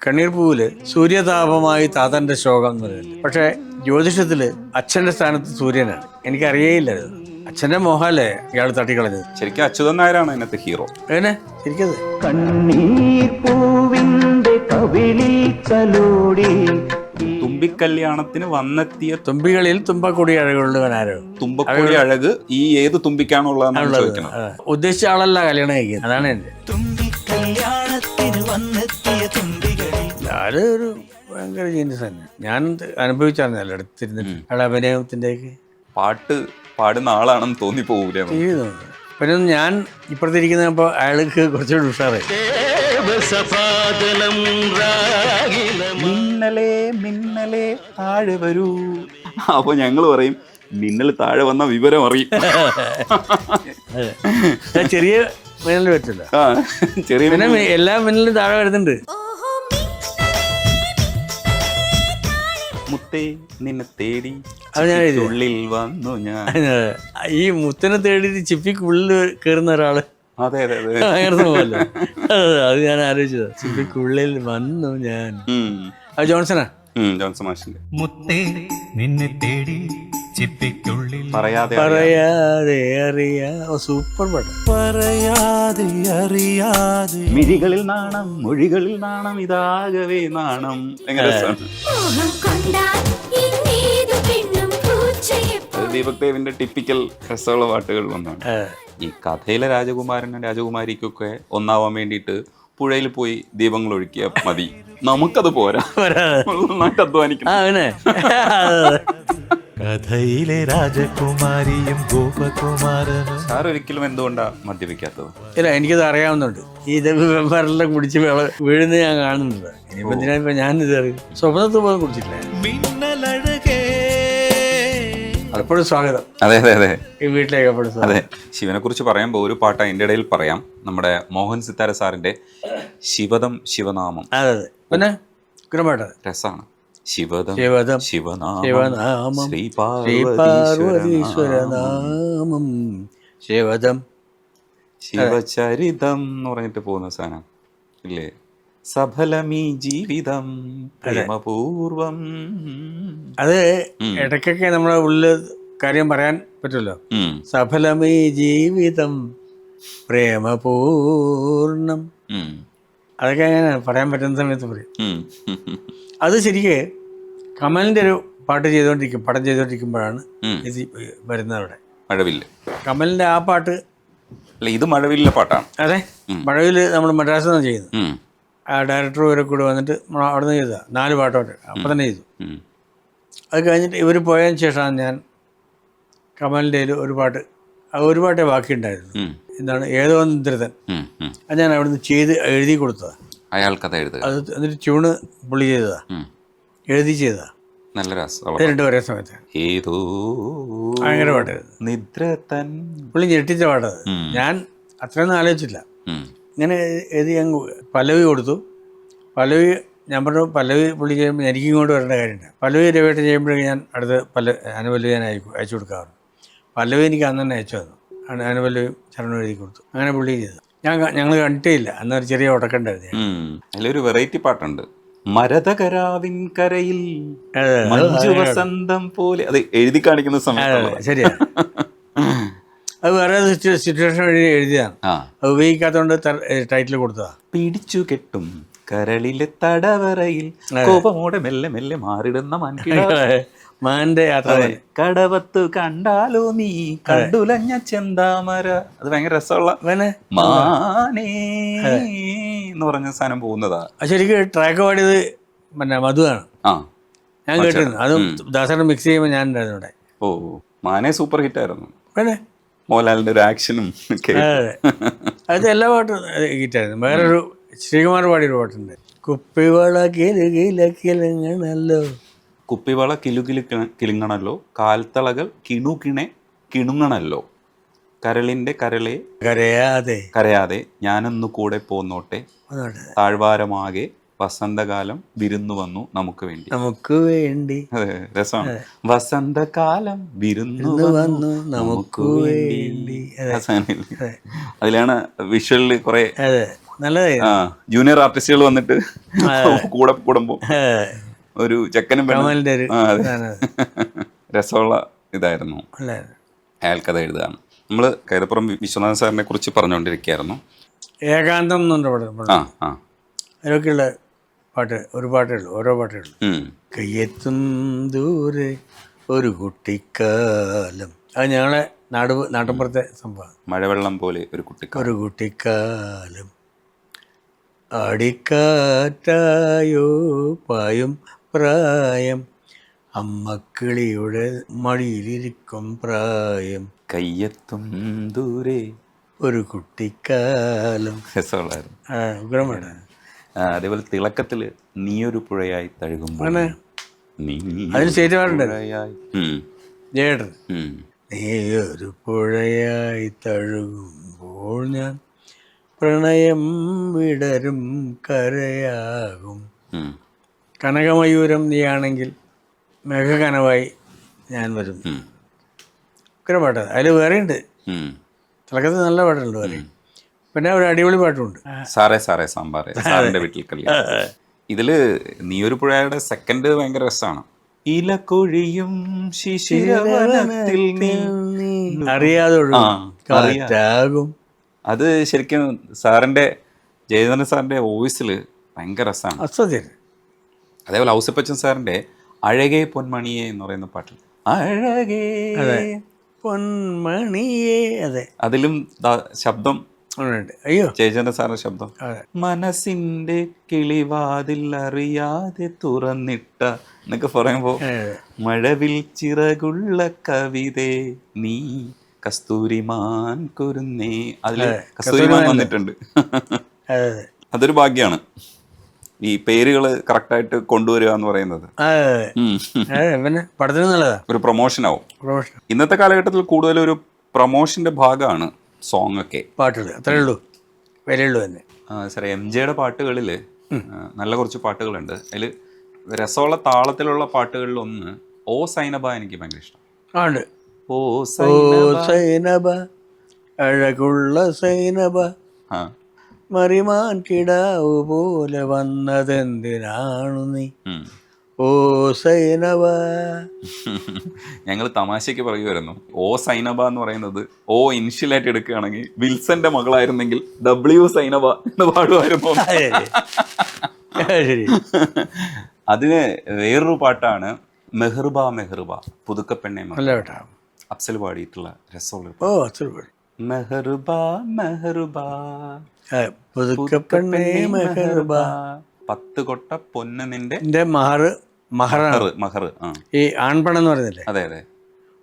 കണ്ണീർ പൂവില് സൂര്യതാപമായി താതന്റെ ശോകം എന്ന് പറയുന്നത്. പക്ഷെ ജ്യോതിഷത്തില് അച്ഛന്റെ സ്ഥാനത്ത് സൂര്യനാണ്. എനിക്കറിയേയില്ലായിരുന്നു. അച്ഛന്റെ മോഹല്ലേ ഇയാൾ തട്ടിക്കളഞ്ഞത്. ശരിക്കും അച്യുതൻ നായരാണ് അതിനകത്ത് ഹീറോ. അങ്ങനെ ശരിക്കത് കണ്ണീർ പൂവിന്റെ കവിളിൽ തലോടി തുമ്പിക്കല്യാണത്തിന് വന്നെത്തിയ തുമ്പികളിൽ തുമ്പക്കൊടി അഴകുള്ളവനാരോ. തുമ്പക്കൊടി അഴക് ഈ ഏത് തുമ്പിക്കാണുള്ളതെന്നാണ് ചോദിക്കണം. ഉദ്ദേശിച്ച ആളല്ല കല്യാണം കഴിക്കുന്നത്. അതാണ് എന്റെ ഞാന് ഒരു ഭയങ്കര ജീനിയസ് തന്നെ. ഞാൻ അനുഭവിച്ചായിരുന്നല്ലോ അടുത്തിരുന്നിട്ട് അയാളുടെ അഭിനയത്തിന്റെ പാടുന്ന ആളാണെന്ന് തോന്നിപ്പോകൂലേ? പിന്നെ ഞാൻ ഇപ്പുറത്തിരിക്കുന്നപ്പോ അയാൾക്ക് കുറച്ചുകൂടി ഉഷാറായി. മിന്നലേ മിന്നലേ താഴെ വരൂ. അപ്പൊ ഞങ്ങൾ പറയും മിന്നൽ താഴെ വന്ന വിവരം അറിയും. ചെറിയ മിന്നൽ പറ്റില്ല. ചെറിയ പിന്നെ എല്ലാ മിന്നലും താഴെ വരുന്നുണ്ട്. മുത്തേ നിന്നെ തേടി അത് ഞാൻ എഴുതി. ഉള്ളിൽ വന്നു ഞാൻ. ഈ മുത്തിനെ തേടിയിട്ട് ചിപ്പിക്കുള്ളിൽ കയറുന്ന ഒരാള്. അതെ അതെ അതെ. അങ്ങനത്തെ പോലെ അത് ഞാൻ ആലോചിച്ചത്. ചിപ്പിക്കുള്ളിൽ വന്നു ഞാൻ. അത് ജോൺസനാ. ജോൺസൺ മാഷിന്റെ മുത്തേ നിന്നെ തേടി ചിപ്പിക്കുള്ളിൽ പറയാതെ പറയാതെ അറിയാ. സൂപ്പർ പാട്ട്. പറയാതെ അറിയാതെ മിഴികളിൽ നാണം മൊഴികളിൽ നാണം ഇതാകവേ നാണം. എങ്ങനെ ദീപക് ദേവിന്റെ ടിപ്പിക്കൽ രസമുള്ള പാട്ടുകളിൽ ഒന്നാണ്. ഈ കഥയിലെ രാജകുമാരനും രാജകുമാരിക്കൊക്കെ ഒന്നാവാൻ വേണ്ടിയിട്ട് പുഴയിൽ പോയി ദീപങ്ങൾ ഒഴുക്കിയാൽ മതി. നമുക്കത് പോരാ. നന്നായിട്ട് അധ്വാനിക്കണം. കഥയിലെ രാജകുമാരിയും ഗോപകുമാരനും. സാർ ഒരിക്കലും എന്തുകൊണ്ടാ മദ്യപിക്കാത്തത്? ഇല്ല, എനിക്കത് അറിയാവുന്നുണ്ട്. ഈ വെവ്വേറെല്ലാം കുടിച്ച് വീഴുന്ന ഞാൻ കാണുന്നുണ്ട്. ഇനിയിപ്പോ എന്തിനാ ഞാനിത് അറിയും. സ്വപ്നത്തിൽ പോലും കുടിച്ചിട്ടില്ല. മിന്നലഴകേ എപ്പോഴും സ്വാഗതം. അതെ അതെ അതെ. ഈ വീട്ടിലേക്ക് എപ്പോഴും സ്വാഗതം. അതെ. ശിവനെ കുറിച്ച് പറയുമ്പോൾ ഒരു പാട്ട് അതിൻ്റെ ഇടയിൽ പറയാം. നമ്മുടെ മോഹൻ സിത്താര സാറിന്റെ ശിവദം ശിവനാമം. അതെ അതെ. പിന്നെ പാട്ട് രസാണ്. ശിവദം ശിവദം ശിവനാമം ശിവനാമം ശ്രീ പാർവതീശ്വരനാമം ശിവദം ശിവചരിതം എന്ന് പറഞ്ഞിട്ട് പോകുന്ന സാധനം ഇല്ലേ? സഫലമീ ജീവിതം പ്രേമപൂർവം. അത് ഇടയ്ക്കൊക്കെ നമ്മളെ ഉള്ളിൽ കാര്യം പറയാൻ പറ്റുമല്ലോ. സഫലമീ ജീവിതം പ്രേമപൂർണം. അതൊക്കെ അങ്ങനെ പറയാൻ പറ്റുന്ന സമയത്ത് പറയും. അത് ശരിക്ക് കമലിന്റെ ഒരു പടം ചെയ്തോണ്ടിരിക്കുമ്പോഴാണ് ഇത് വരുന്നവിടെ. മഴവില്ല് കമലിന്റെ ആ പാട്ട്. അല്ല, ഇത് മഴവില്ലിലെ പാട്ടാണ്. അതെ, മഴവില് നമ്മൾ മദ്രാസിൽ നിന്നാണ് ചെയ്യുന്നത്. ആ ഡയറക്ടർ ഇവരെ കൂടെ വന്നിട്ട് നമ്മൾ അവിടെ നിന്ന് ചെയ്തതാണ് 4 പാട്ടോട്ട്. അപ്പം തന്നെ ചെയ്തു. അത് കഴിഞ്ഞിട്ട് ഇവർ പോയതിന് ശേഷമാണ് ഞാൻ കമലിൻ്റെ ഒരു പാട്ടേ ബാക്കിയുണ്ടായിരുന്നു. എന്താണ് ഏതോ ധൃതൻ. അത് ഞാൻ അവിടെ നിന്ന് എഴുതി കൊടുത്തതാണ്. അയാൾക്കഥ എഴുതുക. അത് എന്നിട്ട് ട്യൂണ് പുള്ളി ചെയ്തതാ, എഴുതി ചെയ്തതാ. നല്ല രസം. 2 ഒരേ സമയത്ത്. ഏതോ ഭയങ്കര പാട്ടായിരുന്നു. നിദ്ര തൻ പുള്ളി ഞെട്ടിച്ച പാട്ടത്. ഞാൻ അത്രയൊന്നും ആലോചിച്ചില്ല. ഇങ്ങനെ എഴുതി അങ്ങ് പല്ലവി കൊടുത്തു. പല്ലവി ഞാൻ പറഞ്ഞു, പല്ലവി പുള്ളി ചെയ്യുമ്പോൾ എനിക്ക് ഇങ്ങോട്ട് വരേണ്ട കാര്യമുണ്ട്. പല്ലവി രവേട്ടം ചെയ്യുമ്പോഴേക്കും ഞാൻ അടുത്ത് അനുപല്ലവി ഞാൻ അയച്ചു കൊടുക്കാറുണ്ട്. പല്ലവി എനിക്ക് അന്ന് തന്നെ അയച്ചു തന്നു. അനുപല്ലവിയും ചരണം എഴുതി കൊടുത്തു. അങ്ങനെ പുള്ളി ചെയ്തു. ഞങ്ങൾ കണ്ടിട്ടേ ഇല്ല. അന്നൊരു ചെറിയ ഉടക്കണ്ടായിരുന്നു. അതിലൊരു വെറൈറ്റി പാട്ടുണ്ട്. മരതകരാവിൻ കരയിൽ മഞ്ജു വസന്തം പോലെ. അത് എഴുതി കാണിക്കുന്ന സമയത്ത് ശരിയാ. അത് വേറെ സിറ്റുവേഷൻ വഴി എഴുതിയതാണ്. അത് ഉപയോഗിക്കാത്തതുകൊണ്ട് ടൈറ്റിൽ കൊടുത്തതാ. പിടിച്ചു കെട്ടും കരളിലെ തടവറയിൽ കോപമോടെ മെല്ലെ മെല്ലെ മാറിടുന്ന മാന്റെ യാത്ര. കടവത്ത് കണ്ടാലോ നീ കണ്ടുലഞ്ഞ ചെന്താമര. അത് ഭയങ്കര രസമുള്ള മാനേ എന്ന് പറഞ്ഞ സാധനം പോകുന്നതാ. ശരിക്കും ട്രാക്ക് പാടിയത് പിന്നെ മധുവാണ്. ഞാൻ കേട്ടിരുന്നു. അതും ദാസറിന് മിക്സ് ചെയ്യുമ്പോൾ ഞാൻ ഉണ്ടായിരുന്നു ഇവിടെ. ഓ, മാനേ സൂപ്പർ ഹിറ്റ് ആയിരുന്നു. പിന്നെ മോഹൻലാലിന്റെ ഒരു ആക്ഷനും. അത് എല്ലാ പാട്ടും ഹിറ്റായിരുന്നു. വേറൊരു ശ്രീകുമാർ പാടിയൊരു പാട്ടുണ്ട്. കുപ്പിവള കിലുകിലക്കിലങ്ങണല്ലോ. കുപ്പിവള കിലുകിലു കിലുങ്ങണല്ലോ, കാൽത്തളകൾ കിണുങ്ങണല്ലോ, കരളിന്റെ കരളെ കരയാതെ ഞാനൊന്നു കൂടെ പോന്നോട്ടെ, താഴ്വാരമാകെ വസന്തകാലം വിരുന്നു വന്നു നമുക്ക് വേണ്ടി. അതെ, രസമാണ്. വസന്തകാലം വിരുന്നു വന്നു നമുക്ക് വേണ്ടി. അതിലാണ് വിഷ്വലില് കുറെ നല്ലതായിരുന്നു. ജൂനിയർ ആർട്ടിസ്റ്റുകൾ വന്നിട്ട് കൂടെ കൂടുമ്പോൾ ഒരു ചെക്കനും കമലിന്റെ ഒരു അതെ. ഇതാണ്. രസമുള്ള ഇതായിരുന്നു. നല്ലതായിരുന്നു. അയാൾ കഥ എഴുതുകയാണ്. നമ്മൾ കൈതപ്പുറം വിശ്വനാഥൻ സാറിനെ കുറിച്ച് പറഞ്ഞുകൊണ്ടിരിക്കുകയായിരുന്നു. ഏകാന്തം എന്നുണ്ട് പടം. ആ ആ അതിലൊക്കെയുള്ള പാട്ട്, ഒരു പാട്ടേ ഉള്ളൂ, ഓരോ പാട്ടേ ഉള്ളൂ. ഉം. കയ്യെത്തും ദൂരെ ഒരു കുട്ടിക്കാലം, അത് ഞങ്ങളെ നാട്ടിൻപുറത്തെ സംഭവം. മഴവെള്ളം പോലെ ഒരു കുട്ടിക്കാലം. ഒരു കുട്ടിക്കാലം ആടിക്കാറ്റായോ പായും പ്രായം, അമ്മക്കിളിയുടെ മടിയിലിരിക്കും പ്രായം, കയ്യെത്തും ദൂരെ ഒരു കുട്ടിക്കാലം. രസമുള്ളായിരുന്നു. ഉഗ്രമാണ്. അതേപോലെ തിളക്കത്തിൽ നീയൊരു പുഴയായി തഴുകുമ്പോൾ അങ്ങനെ നീ അതിന് സ്റ്റേറ്റ് പാടുണ്ട് പുഴയായി. ജയേട്ടൻ. ഉം. നീയൊരു പുഴയായി തഴുകുമ്പോൾ ഞാൻ പ്രണയം വിടരും കരയാകും, ഉം. കനകമയൂരം നീയാണെങ്കിൽ മേഘകനവായി ഞാൻ വരും. ഉം. ഉഗ്ര പാട്ട്. അതിൽ വേറെ ഉണ്ട്, ഉം. തിളക്കത്തിൽ നല്ല പാട്ടുണ്ട് വേറെ. പിന്നെ ഒരു അടിപൊളി പാട്ടുമുണ്ട്, സാറേ സാറേ സാമ്പാറേ, സാറിന്റെ വീട്ടിൽ കല്യാണം. ഇതില് നീയൊരു പുഴയുടെ സെക്കൻഡ് ഭയങ്കര രസമാണ്. ഇലക്കൊഴിയും ശിശിരവനത്തിൽ നീ. അറിയാതെ ആ, കാറ്റാകും. അത് ശരിക്കും സാറിന്റെ ജയചന്ദ്രൻ സാറിന്റെ വോയിസിൽ ഭയങ്കര രസമാണ്. അസത്യം. അതേപോലെ ഔസപ്പച്ചൻ സാറിന്റെ അഴകേ പൊന്മണിയെ എന്ന് പറയുന്ന പാട്ടിൽ അഴകേ പൊന്മണിയേ, അതെ, അതിലും ശബ്ദം ഉണ്ട്. അയ്യോ, ജയചന്ദ്രൻ സാറിന്റെ ശബ്ദം. അതെ. മനസ്സിന്റെ കിളിവാതിൽ അറിയാതെ തുറന്നിട്ട എന്നൊക്കെ പറയുമ്പോ മഴവിൽ ചിറകുള്ള കവിതേ നീ കസ്തൂരിമാൻ കുരുന്നേ, അതില് കസ്തൂരിമാൻ വന്നിട്ടുണ്ട്. അതെ അതൊരു ഭാഗ്യാണ്, ഈ പേരുകള് കറക്റ്റായിട്ട് കൊണ്ടുവരിക എന്ന് പറയുന്നത്. അതെ, പിന്നെ പടത്തിന് നല്ലതാ, ഒരു പ്രൊമോഷൻ ആവും. പ്രൊമോഷൻ. ഇന്നത്തെ കാലഘട്ടത്തിൽ കൂടുതൽ ഒരു പ്രൊമോഷന്റെ ഭാഗമാണ് സോങ് ഒക്കെ. പാട്ടുകൾ അത്രേ ഉള്ളൂ, വിലയുള്ളൂ തന്നെ. സാറേ എം ജെയുടെ പാട്ടുകളിൽ നല്ല കുറച്ച് പാട്ടുകളുണ്ട്. അതിൽ രസമുള്ള താളത്തിലുള്ള പാട്ടുകളിൽ ഒന്ന് ഓ സൈനബ എനിക്ക് ഭയങ്കര ഇഷ്ടം. ഉണ്ട്. ഓ ഓ സൈനബ, അഴകുള്ള സൈനബ, ആ മറിമാൻ കിടാവു പോലെ വന്നതെന്തിനാണു നീ, ഉം. ഓ സൈനബ. ഞങ്ങൾ തമാശയ്ക്ക് പറയുമായിരുന്നു, ഓ സൈനബ എന്ന് പറയുന്നത് ഓ ഇനിഷ്യലായിട്ട് എടുക്കുകയാണെങ്കിൽ വിൽസന്റെ മകളായിരുന്നെങ്കിൽ ഡബ്ല്യു സൈനബ എന്ന് പാടുമായിരുന്നു. ശരി. അതിന് വേറൊരു പാട്ടാണ് മെഹർബ മെഹർബ, പുതുക്കപ്പെണ്ണെ നല്ല കേട്ടാ. അഫ്സൽ പാടിയിട്ടുള്ള രസമുള്ള ഓ അത്ര മെഹർബ മെഹർബ പുതുക്കപ്പെണ്ണേ മെഹർബ, 10 കൊട്ട പൊന്ന് നിന്റെ എന്റെ മഹറ്, മഹറാണ് മഹർ. ആ ഈ ആൺപണം എന്ന് പറയുന്നില്ലേ, അതെ അതെ,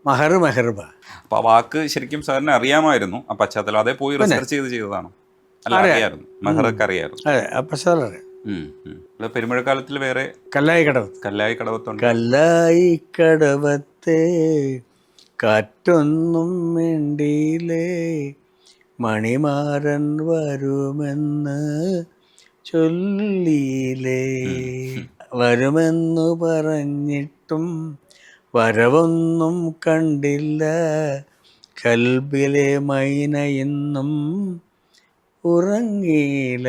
മഹറ് മെഹർബ. അപ്പൊ ആ വാക്ക് ശരിക്കും സാറിന് അറിയാമായിരുന്നു ആ പശ്ചാത്തലം? അതേ പോയി റിസർച്ച് ചെയ്തതാണോ? അല്ല, അറിയായിരുന്നു, മെഹറൊക്കെ അറിയായിരുന്നു. അതെ, അപ്പം സാറേ പെരുമഴക്കാലത്തിൽ വേറെ കല്ലായി കടവത്ത്, കല്ലായി കടവത്തുണ്ട്. കല്ലായി കടവത്തെ കാറ്റൊന്നും മിണ്ടിയിലേ, മണിമാരൻ വരുമെന്ന് ചൊല്ലിയിലേ, വരുമെന്നു പറഞ്ഞിട്ടും വരവൊന്നും കണ്ടില്ല, കൽബിലെ മൈന ഇന്നും ഉറങ്ങിയില്ല.